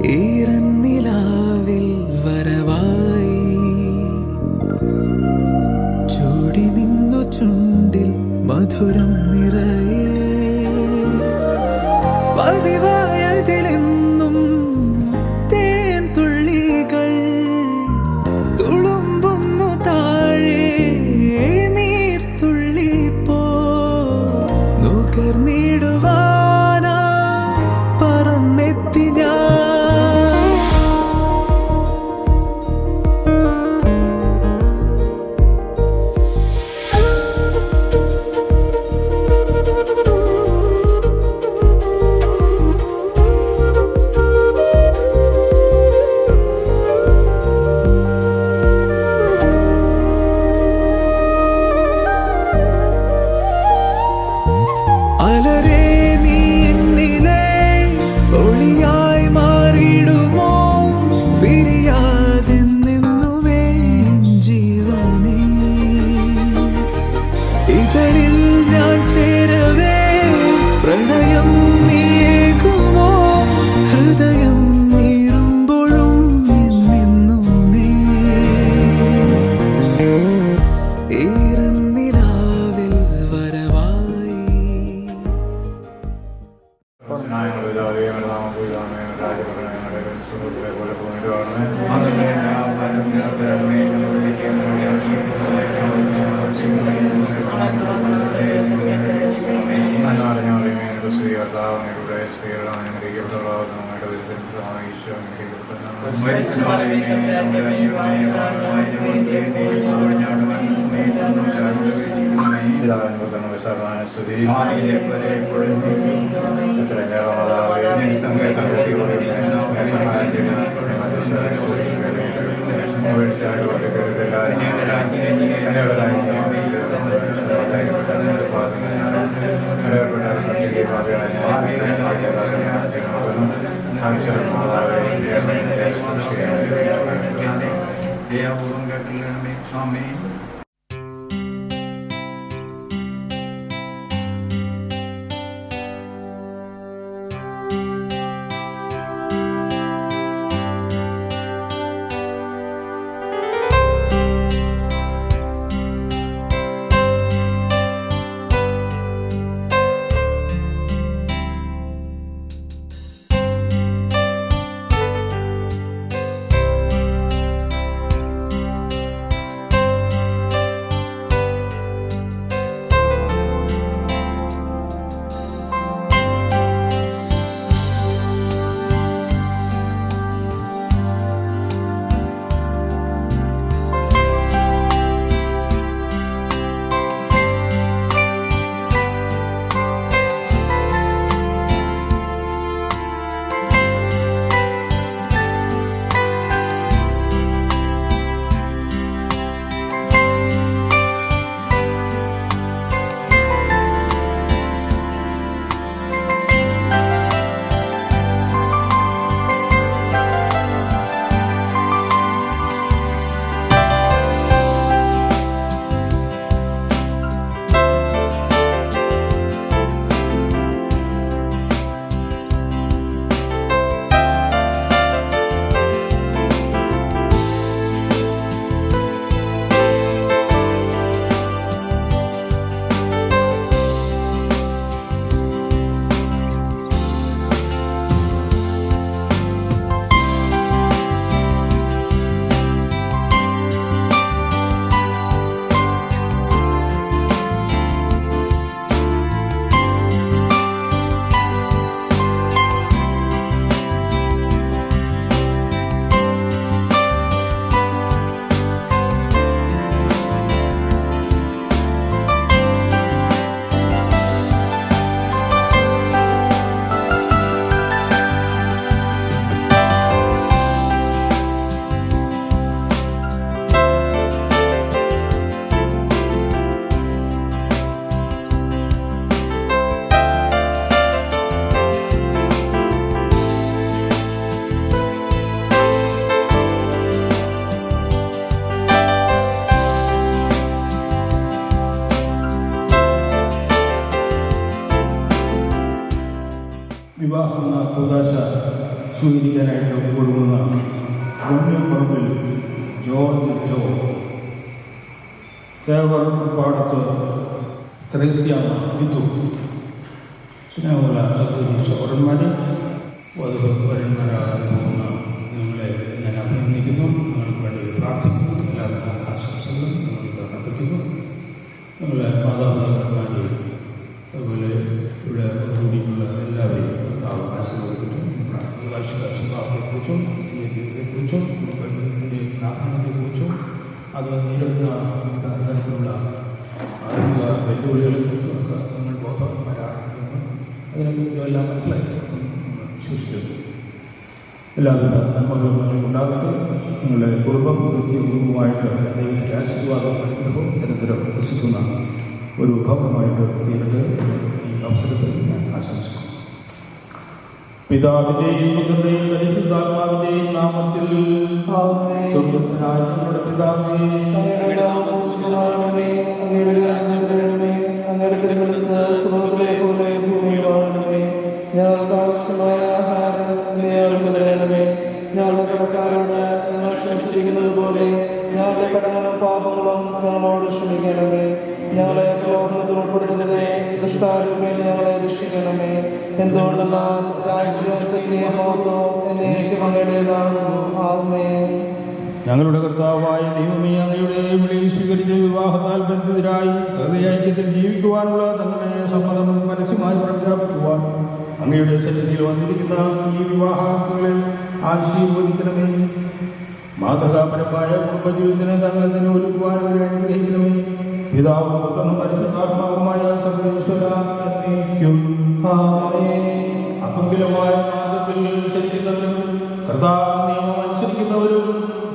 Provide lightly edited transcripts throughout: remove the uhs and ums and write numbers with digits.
ഈറന്നിലാവിൽ വരവായി ചൂടി നിന്നു ചുണ്ടിൽ മധുരം നിറയെ പതിവായതിലെന്നും തേൻ തുള്ളികൾ തുളുമ്പുന്നു താഴെ നീർത്തുള്ളി പോ നുകർന്നിടുവാനാ പറന്നെത്തി ഞാൻ. അലരേ നീ എന്നിലെ ഒളിയായി മാറിയിടുമോ പിരിയാതെന്നെന്നുമേ ജീവനേ. ഇതളിൽ ഞാൻ ചേരവേ പ്രണയം നീയേകുമോ ഹൃദയം നീറുമ്പോഴും എന്നെന്നുമേ. ഈറന്നിലാവിൽ വരവായി സ്വാമി. വിവാഹ കൂദാശ സ്വീകരിക്കാനായിട്ട് ഒരുങ്ങുന്ന ഗോമ്യപ്പറമ്പിൽ ജോർജ് ജോ, തേവർ പാടത്ത് ത്രേസ്യാമ വിധു, സ്നേഹമുള്ള സഹോദരി സഹോദരന്മാരെ, വധുവരന്മാരാകാൻ പോകുന്ന നിങ്ങളെ ഞാൻ അഭിനന്ദിക്കുന്നു. നിങ്ങൾക്ക് വേണ്ടി പ്രാർത്ഥിക്കുന്നു. എല്ലാവരും ആശംസകളും നിങ്ങൾക്ക് അർപ്പിക്കുന്നു. നിങ്ങളെ മാതാപിതാക്കന്മാരെ, അതുപോലെ ഇവിടെ ഒത്തുകൂടിയുള്ള എല്ലാവരെയും കർത്താവ് ആശീർവദിക്കുന്നു. പ്രാർത്ഥനകളെക്കുറിച്ചും ജീവിതത്തെക്കുറിച്ചും കുടുംബത്തിൻ്റെ പ്രാധാന്യത്തെക്കുറിച്ചും അത് നേരിടുന്ന തരത്തിലുള്ള ആരോഗ്യ വെല്ലുവിളികളെക്കുറിച്ചും ഒക്കെ നിങ്ങൾ ബോധവാന്മാരാണ് എന്ന് അതിനെക്കുറിച്ചും എല്ലാം മനസ്സിലാക്കി വിശ്വസിക്കുന്നു. എല്ലാവിധ നന്മകളും നിങ്ങൾക്കുണ്ടാകട്ടെ. നിങ്ങളുടെ കുടുംബം ക്രിസ്തീയ കുടുംബമായിട്ട് ദൈവത്തിൻ്റെ ആശീർവാദവും അനുഗ്രഹവും നിരന്തരം വസിക്കുന്ന ഒരു ഭവനമായിട്ട് തീരട്ടെ എന്ന് ഈ അവസരത്തിൽ ഞാൻ ആശംസിക്കുന്നു. പിതാവിൻ്റെയും പുത്രൻ്റെയും പരിശുദ്ധാത്മാവിൻ്റെയും നാമത്തിൽ സ്വർഗ്ഗസ്ഥനായ ഞങ്ങളുടെ പിതാവേ, ഞങ്ങൾക്ക് ആവശ്യമായ ആഹാരം തരണമേ. ഞങ്ങളുടെ കടക്കാരോട് ഞങ്ങൾ ക്ഷമിച്ചിരിക്കുന്നത് പോലെ ഞങ്ങളുടെ കടങ്ങളും പാപങ്ങളും ഞങ്ങളോട് ക്ഷമിക്കണമേ. ഞങ്ങളെ പ്രലോഭനത്തിൽ ഉൾപ്പെടുത്തരുതേ, ദുഷ്ടാരൂപയിൽ ഞങ്ങളെ രക്ഷിക്കണമേ. എന്തുകൊണ്ടെന്നാൽ രാജ്യവും ശക്തിയും മഹത്വവും എന്നേക്കും അങ്ങയുടേതാകുന്നു. ആമേൻ. ഞങ്ങളുടെ കർത്താവായ ദൈവമേ, അങ്ങയുടെ വിളി സ്വീകരിച്ച വിവാഹത്താൽ ബന്ധിതരായി ഹൃദയൈക്യത്തിൽ ജീവിക്കുവാനുള്ള തങ്ങളുടെ സമ്മതം പരസ്യമായി പ്രഖ്യാപിക്കുവാൻ അങ്ങയുടെ സന്നിധിയിൽ വന്നിരിക്കുന്ന ഈ വിവാഹാർത്ഥങ്ങളെ ആശീർവദിക്കണമേ. മാതൃകാപരമായ കുടുംബജീവിതത്തിന് തങ്ങളെ തന്നെ ഒരുക്കുവാൻ അവരെ അനുഗ്രഹിക്കണമേ. പിതാവും പുത്രനും പരിശുദ്ധാത്മാവുമായ സർവ്വേശ്വര എന്നേക്കും. അപങ്കിലമായ മാർഗത്തിൽ ചലിക്കുന്നവരും കർത്താവ് നിയമം അനുസരിക്കുന്നവരും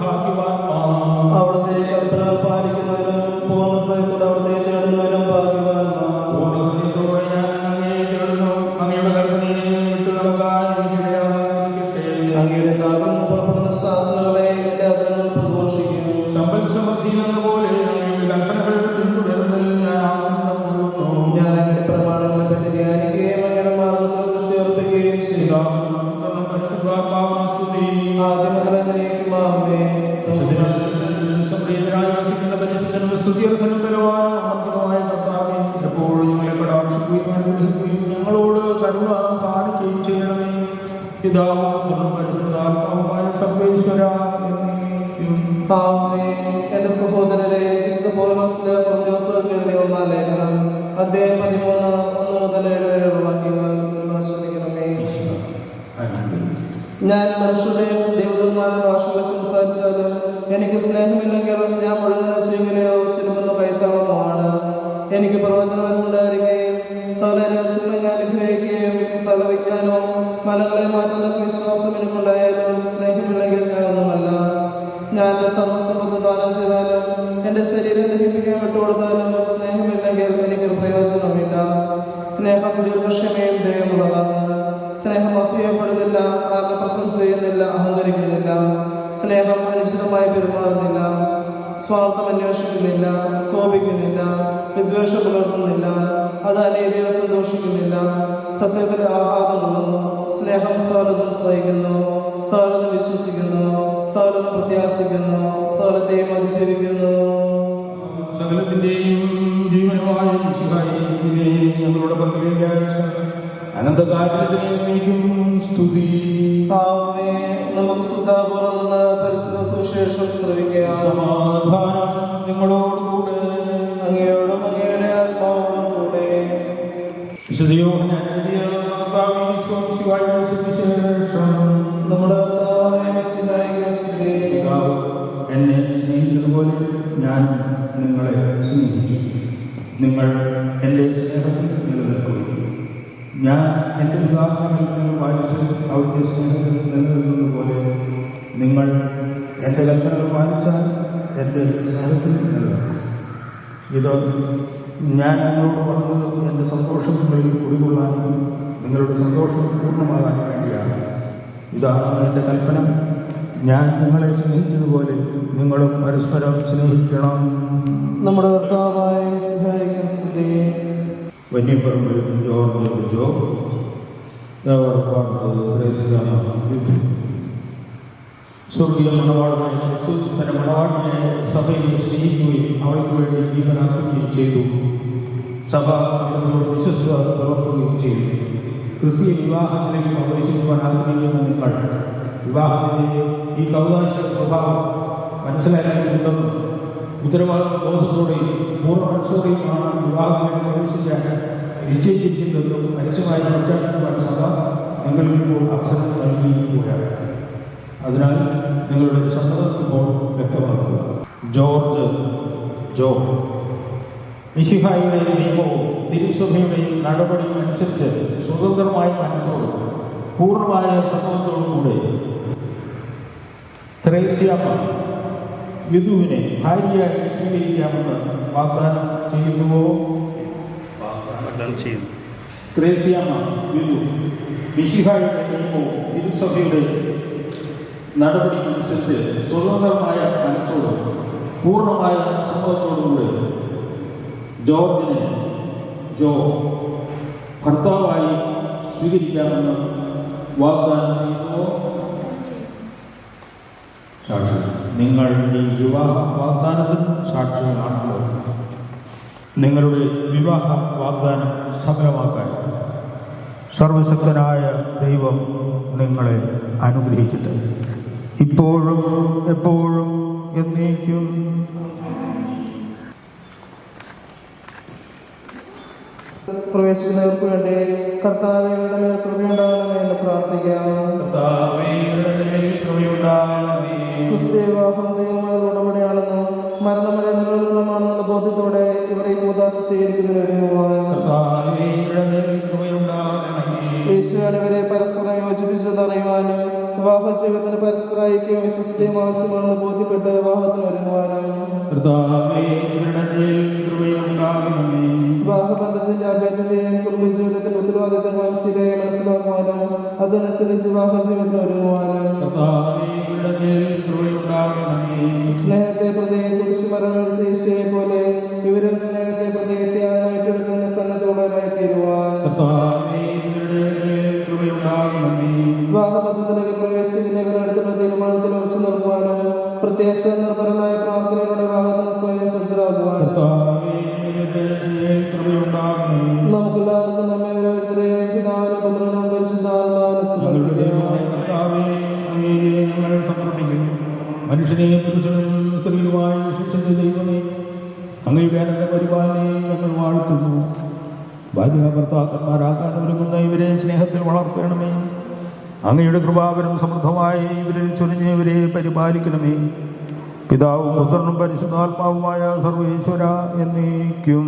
ഭാഗ്യവാന്മാർ. അവിടുത്തെ കൽപ്പനകൾ പാലിക്കുന്നവരും പൂർണ്ണഹൃദയത്തോടെ അവിടുത്തെ തേടുന്നവരും ഭാഗ്യവാന്മാർ. പൂർണ്ണഹൃദയത്തോടെ ഞാൻ അങ്ങയെ തേടുന്നു. അങ്ങയുടെ കൽപ്പനയെ വിട്ടു നടക്കാൻ എനിക്കിടയാകാതിരിക്കട്ടെ. അങ്ങയുടെ നാവിൽ നിന്ന് പുറപ്പെടുന്ന ശാസനകളെ എന്റെ അതിരങ്ങൾ പ്രഘോഷിക്കും. സമ്പൽ സമൃദ്ധിയിൽ എന്ന പോലെ അങ്ങയുടെ കൽപ്പനകൾ പിന്തുടരുന്നതിൽ ഞാൻ ആനന്ദം കൊള്ളുന്നു. ഞാൻ അങ്ങയുടെ പ്രമാണങ്ങളെ പറ്റി ധ്യാനിക്കുകയും അങ്ങയുടെ മാർഗത്തിൽ ദൃഷ്ടി അർപ്പിക്കുകയും ചെയ്യും. പരിശുദ്ധാത്മാവിനെ സ്തുതി. ആദ്യം മുതൽ എന്നേക്കും. ആമേൻ. സംപ്രീതനായി വസിക്കുന്ന പരിശുദ്ധനും സ്തുത്യർഹനും ബലവാനും അമർത്തനുമായ കർത്താവേ, എപ്പോഴും ഞങ്ങളെ കടാക്ഷിക്കുകയും അനുഗ്രഹിക്കുകയും ഞങ്ങളോട് കരുണ കാണിക്കുകയും ചെയ്യണമേ. പിതാവും പുത്രനും പരിശുദ്ധാത്മാവുമായ സർവ്വേശ്വര എന്നേക്കും. ആമേൻ. എന്റെ സഹോദരരെ, വിശുദ്ധ പൗലോസിന്റെ കൊരിന്ത്യർക്ക് എഴുതിയ ഒന്നാം ലേഖനം അധ്യായം 13 1 മുതൽ 7 വരെയുള്ള വാക്യങ്ങൾ ആസ്വദിക്കണമേ. ഞാൻ മനുഷ്യരുടെയും ദൈവദൂതന്മാരുടെ ഭാഷകളെ സംസാരിച്ചാലും എനിക്ക് സ്നേഹമില്ലെങ്കിൽ ഞാൻ മുഴുവൻ ചെയ്യുകയോ ചിലമെന്ന കൈത്താളമോ ആണ്. എനിക്ക് പ്രവചനമുണ്ടായിരിക്കുകയും സകല രഹസ്യങ്ങളെ ഞാൻ അനുഗ്രഹിക്കുകയും സകല വിജ്ഞാനവും മലകളെ മാറ്റുന്ന വിശ്വാസം എനിക്കുണ്ടായാലും സ്നേഹമില്ലെങ്കിൽ ഞാനൊന്നുമല്ല. ഞാൻ എൻ്റെ സർവ്വസമ്പത്ത് ദാനം ചെയ്താലും എൻ്റെ ശരീരം ദഹിപ്പിക്കാൻ വിട്ടുകൊടുത്താലും സ്നേഹമില്ലെങ്കിൽ എനിക്കൊരു പ്രയോജനമില്ല. സ്നേഹം ദീർഘക്ഷമയും ദയമുള്ളതാണ്. സ്നേഹം അസൂയപ്പെടുന്നില്ല, ആരുടെ പ്രശംസ ചെയ്യുന്നില്ല, അഹങ്കരിക്കുന്നില്ല. സ്നേഹം അനുചിതമായി പെരുമാറുന്നില്ല, സ്വാർത്ഥം അന്വേഷിക്കുന്നില്ല, കോപിക്കുന്നില്ല, വിദ്വേഷം പുലർത്തുന്നില്ല, അത് അനീതിയിൽ സന്തോഷിക്കുന്നില്ല, സത്യത്തിൽ ആഹ്ലാദം കൊള്ളുന്നു. സ്നേഹം സകലതും സഹിക്കുന്നു, സകലതും വിശ്വസിക്കുന്നു, സകലതും പ്രത്യാശിക്കുന്നു, സകലത്തെയും അതിജീവിക്കുന്നു. സകലത്തിന്റെയും ജീവനുമായ മിശിഹായെ ഞങ്ങളുടെ പക്കലേക്ക് അയച്ച അനന്തകാര്യത്തിനേക്കും സ്തുതി. ആമേൻ. നമുക്ക് ശ്രദ്ധാപൂർവ്വം നിന്ന് പരിശുദ്ധ സുവിശേഷം ശ്രവിക്കുക. സമാധാനം നിങ്ങളോടുകൂടെ. അങ്ങയോടും അങ്ങയുടെ ആത്മാവോടും കൂടെ. വിശുദ്ധ യോഹന്നാൻ എഴുതിയ കർത്താവിന്റെ സുവിശേഷം. നമ്മുടെ കർത്താവായ മിശിഹായ്ക്ക് സ്തുതി. പിതാവ് എന്നെ സ്നേഹിച്ചതുപോലെ ഞാൻ നിങ്ങളെ സ്നേഹിച്ചു. നിങ്ങൾ എൻ്റെ സ്നേഹത്തിൽ നിലനിൽക്കുന്നു. ഞാൻ എൻ്റെ പിതാവിൻ്റെ കൽപ്പനകൾ പാലിച്ച് അവിടുത്തെ സ്നേഹത്തിൽ നിലനിൽക്കുന്നത് പോലെ നിങ്ങൾ എൻ്റെ കൽപ്പനകൾ പാലിച്ചാൽ എൻ്റെ സ്നേഹത്തിൽ നിലനിൽക്കും. ഇത് ഞാൻ നിങ്ങളോട് പറഞ്ഞത് എൻ്റെ സന്തോഷം നിങ്ങളിൽ കുടികൊള്ളാനും നിങ്ങളുടെ സന്തോഷം പൂർണ്ണമാകാൻ വേണ്ടിയാണ്. ഇതാണ് എൻ്റെ കൽപ്പന. ഞാൻ നിങ്ങളെ സ്നേഹിച്ചതുപോലെ നിങ്ങളും പരസ്പരം സ്നേഹിക്കണം. നമ്മുടെ കർത്താവായ മിശിഹായ്ക്ക് സ്തുതി. വന്യപ്പറമ്പിൽ ജോർജ് ജോ, സ്വർഗീയ മണവാളനായ ക്രിസ്തു തന്റെ മണവാളനായ സഭയെ സ്നേഹിക്കുകയും അവൾക്ക് വേണ്ടി ജീവനാക്കുകയും ചെയ്തു. സഭ അവരോട് വിശ്വസ്ത പ്രവർത്തിക്കുകയും ചെയ്തു. ക്രിസ്തീയ വിവാഹത്തിലേക്ക് പ്രവേശിക്കുവാൻ ആഗ്രഹിക്കുന്ന നിങ്ങൾ വിവാഹത്തിൻ്റെ ഈ കൗതാശ സ്വഭാവം മനസ്സിലാക്കിയിട്ടുണ്ടെന്നും ഉത്തരവാദിത്വ ബോധത്തോടെയും പൂർണ്ണ മനസ്സോടെയുമാണ് വിവാഹത്തിലേക്ക് പ്രവേശിക്കാൻ നിശ്ചയിച്ചിരിക്കുന്നതെന്നും പരസ്യമായി പ്രഖ്യാപിക്കുവാൻ സഭ നിങ്ങൾക്ക് ഇപ്പോൾ അവസരം നൽകിയിരിക്കുകയാണ്. അതിനാൽ നിങ്ങളുടെ സമ്മതം ഇപ്പോൾ വ്യക്തമാക്കുക. ജോ മിശിഹായുടെ നിയമവും തിരുസഭയുടെയും നടപടിയും അനുസരിച്ച് സ്വതന്ത്രമായ മനസ്സോടും പൂർണ്ണമായ സമ്മതത്തോടുകൂടെ ത്രേസ്യാമ്മ യദുവിനെ ഭാര്യയായി സ്വീകരിക്കാമെന്ന് വാഗ്ദാനം ചെയ്യുന്നുവോ? ത്രേസ്യാമ്മ യദു മിശിഹായുടെ നിയമവും തിരുസഭയുടെയും നടപടി അനുസരിച്ച് സ്വതന്ത്രമായ മനസ്സോടും പൂർണ്ണമായ സമ്മതത്തോടുകൂടെ ജോർജിനെ ഭർത്താവായി സ്വീകരിക്കാമെന്ന് വാഗ്ദാനം ചെയ്യുന്നു. സാക്ഷി, നിങ്ങൾ ഈ വിവാഹ വാഗ്ദാനത്തിന് സാക്ഷികളാണല്ലോ. നിങ്ങളുടെ വിവാഹ വാഗ്ദാനം സഫലമാക്കാൻ സർവശക്തനായ ദൈവം നിങ്ങളെ അനുഗ്രഹിക്കട്ടെ, ഇപ്പോഴും എപ്പോഴും എന്നേക്കും. പ്രവേശിക്കുന്നവർക്ക് വേണ്ടി കർത്താവേ ഇവരുടെ മേൽ കൃപയുണ്ടാകണമേ എന്ന് പ്രാർത്ഥിക്കാം. ക്രിസ്തീയ വിവാഹം ദൈവമായുള്ള ഉടമ്പടിയാണെന്നും മരണമഴ നിലനിൽക്കണമാണെന്നുള്ള ബോധ്യത്തോടെ ഇവർ ഈ കൂദാശ സ്വീകരിക്കുന്നതിന് ഒരുങ്ങുവാൻ യേശുവാണ് ഇവരെ പരസ്പരം യോജിപ്പിച്ചത് അറിയുവാനും വിവാഹ ജീവിതത്തിന് പരസ്പര ഐക്യവും വിശ്വസ്തയും ആവശ്യമാണെന്ന് ബോധ്യപ്പെട്ട് വിവാഹത്തിന് ഒരുങ്ങുവാനും വിവാഹബന്ധത്തിന്റെ അഭേദതയും കുടുംബജീവിതത്തിന്റെ ഉത്തരവാദിത്തങ്ങളും ശരിയായി മനസ്സിലാക്കുവാനും അതനുസരിച്ച് വിവാഹ ജീവിതത്തിന് ഒരുങ്ങുവാനും സ്നേഹത്തെ പ്രതി കുരിശുമരണം ശേഷിയെ പോലെ ഇവരും സ്നേഹത്തെ പ്രതി ത്യാഗം ഏറ്റെടുക്കുന്ന സന്നദ്ധോടായി തീരുവാൻ വിവാഹബന്ധത്തിലേക്ക് പ്രവേശിക്കുന്നവരുടെ തീരുമാനത്തിൽ ഉറച്ചു നിർത്തുവാനും പ്രത്യേക നിർഭരമായ പ്രാർത്ഥനയുടെ വിവാഹത്തിന് സ്വയം സജ്ജരാകുവാനും നമുക്കെല്ലാവർക്കും നമ്മെ ഓരോരുത്തരെയും പിതാവിനും പുത്രനും പരിശുദ്ധാത്മാവിനും സമർപ്പിക്കുന്നു. മനുഷ്യനെയും പുരുഷനും സ്ത്രീയുമായി ശിക്ഷിച്ച ദൈവമേ, അങ്ങയുടെ അനന്ത പരിപാലനെ ഞങ്ങൾ വാഴ്ത്തുന്നു. ഭാര്യ ഭർത്താക്കന്മാരാക്കാൻ ഒരുങ്ങുന്ന ഇവരെ സ്നേഹത്തിൽ വളർത്തണമേ. അങ്ങയുടെ കൃപാവരം സമൃദ്ധമായി ഇവരിൽ ചൊരിഞ്ഞ് ഇവരെ പരിപാലിക്കണമേ. പിതാവും പുത്രനും പരിശുദ്ധാത്മാവുമായ സർവേശ്വര എന്നേക്കും.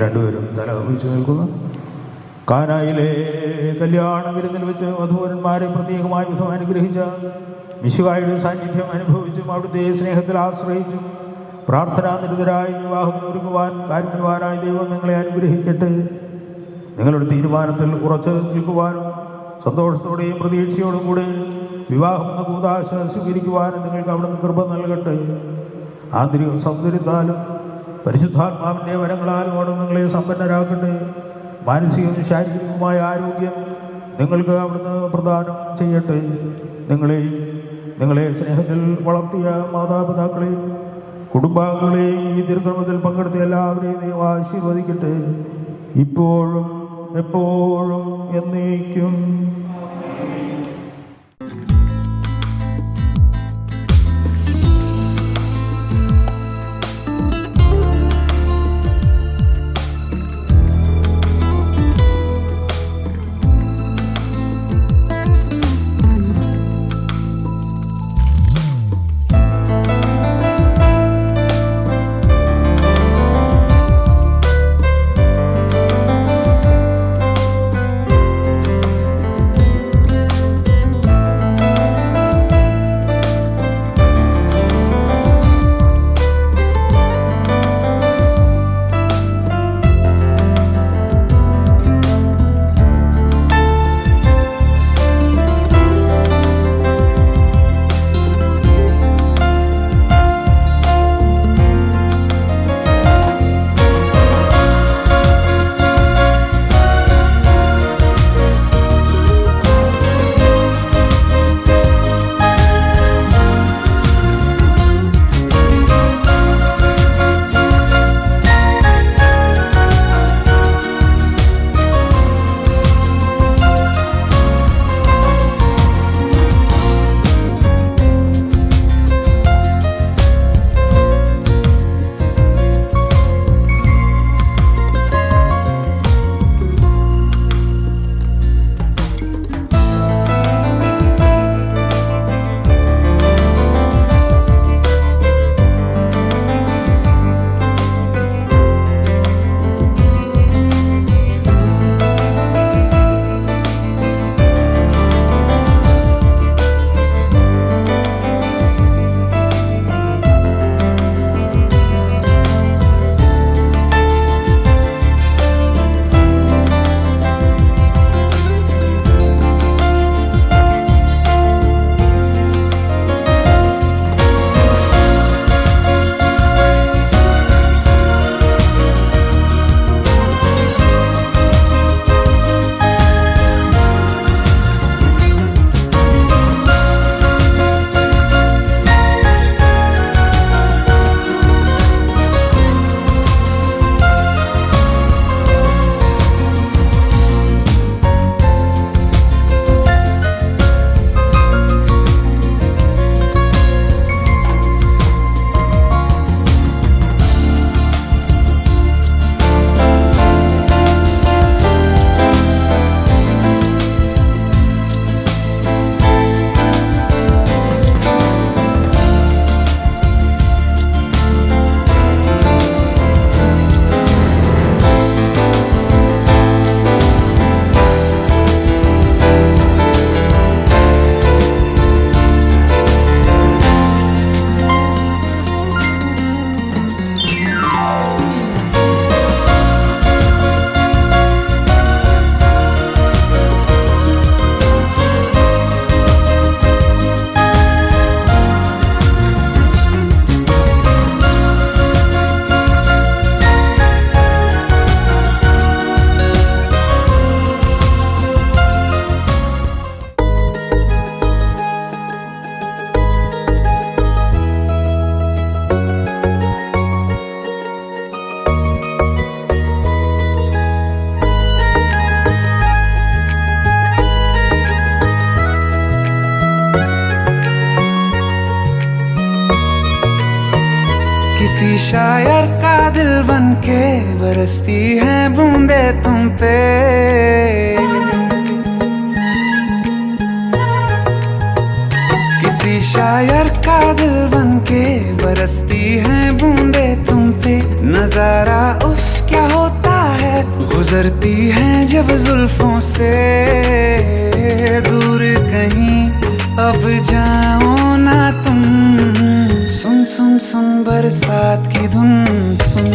രണ്ടുപേരും തല കുറിച്ച് നിൽക്കുന്നു. കാനായിലെ കല്യാണ വിരുന്നിൽ വെച്ച് വധൂവരന്മാരെ പ്രത്യേകമായ വിധം അനുഗ്രഹിച്ച മിശിഹായുടെ സാന്നിധ്യം അനുഭവിച്ചും അവിടുത്തെ സ്നേഹത്തിൽ ആശ്രയിച്ചും പ്രാർത്ഥനാനിരതരായി വിവാഹത്തിന് ഒരുങ്ങുവാൻ കാരുണ്യവാനായ ദൈവം നിങ്ങളെ അനുഗ്രഹിക്കട്ടെ. നിങ്ങളുടെ തീരുമാനത്തിൽ ഉറച്ചു നിൽക്കുവാനും സന്തോഷത്തോടെയും പ്രതീക്ഷയോടും കൂടെ വിവാഹമെന്ന കൂദാശ സ്വീകരിക്കുവാനും നിങ്ങൾക്ക് അവിടുന്ന് കൃപ നൽകട്ടെ. ആന്തരിക സൗന്ദര്യത്താലും പരിശുദ്ധാത്മാവിൻ്റെ വരങ്ങളാലും അവിടുന്ന് നിങ്ങളെ സമ്പന്നരാക്കട്ടെ. മാനസികവും ശാരീരികവുമായ ആരോഗ്യം നിങ്ങൾക്ക് അവിടുന്ന് പ്രദാനം ചെയ്യട്ടെ. നിങ്ങളെ സ്നേഹത്തിൽ വളർത്തിയ മാതാപിതാക്കളെയും കുടുംബാംഗങ്ങളെയും ഈ തിരുക്രമത്തിൽ പങ്കെടുത്ത എല്ലാവരെയും ദൈവം ആശീർവദിക്കട്ടെ, ഇപ്പോഴും എപ്പോഴും എന്നേക്കും. किसी शायर का दिल बन के बरसती है बूंदे तुम पे। किसी शायर का दिल बन के बरसती है बूंदे तुम पे। नजारा उफ क्या होता है, गुजरती है जब जुल्फों से। दूर कहीं अब जाओ ना तुम, सुन सुन सुन बरसात की धुन। सुन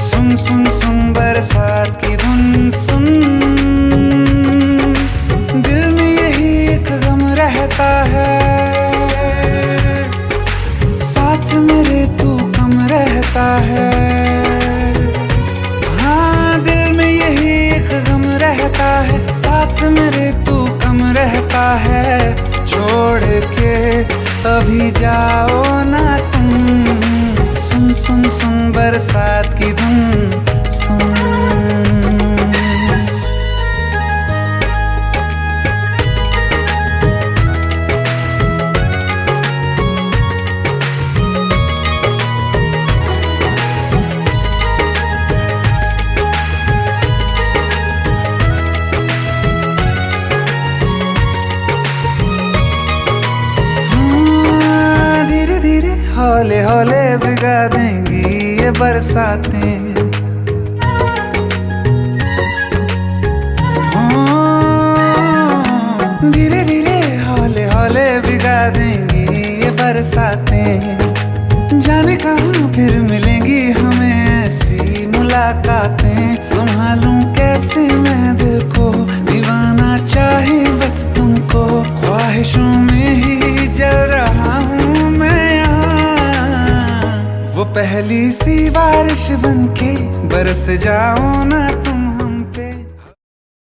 सुन सुन सुन बरसात की धुन। सुन दिल में यही एक गम रहता है, साथ मेरे तू कम रहता है। हाँ दिल में यही एक गम रहता है, साथ मेरे तू कम रहता है। छोड़ के अभी जाओ ना तुम, सुन सुन सुन बरसात की धुन। सुन हौले हौले भिगा देंगी ये बरसातें। धीरे धीरे हौले हौले भिगा देंगी ये बरसातें। जाने कहाँ फिर मिलेंगी हमें ऐसी मुलाकातें। संभालूं कैसे मैं दिल को, दीवाना चाहे बस तुमको। ख्वाहिशों में ही जल रहा हूँ मैं यहाँ, वो पहली सी बारिश बनके बरस जाओ ना तुम।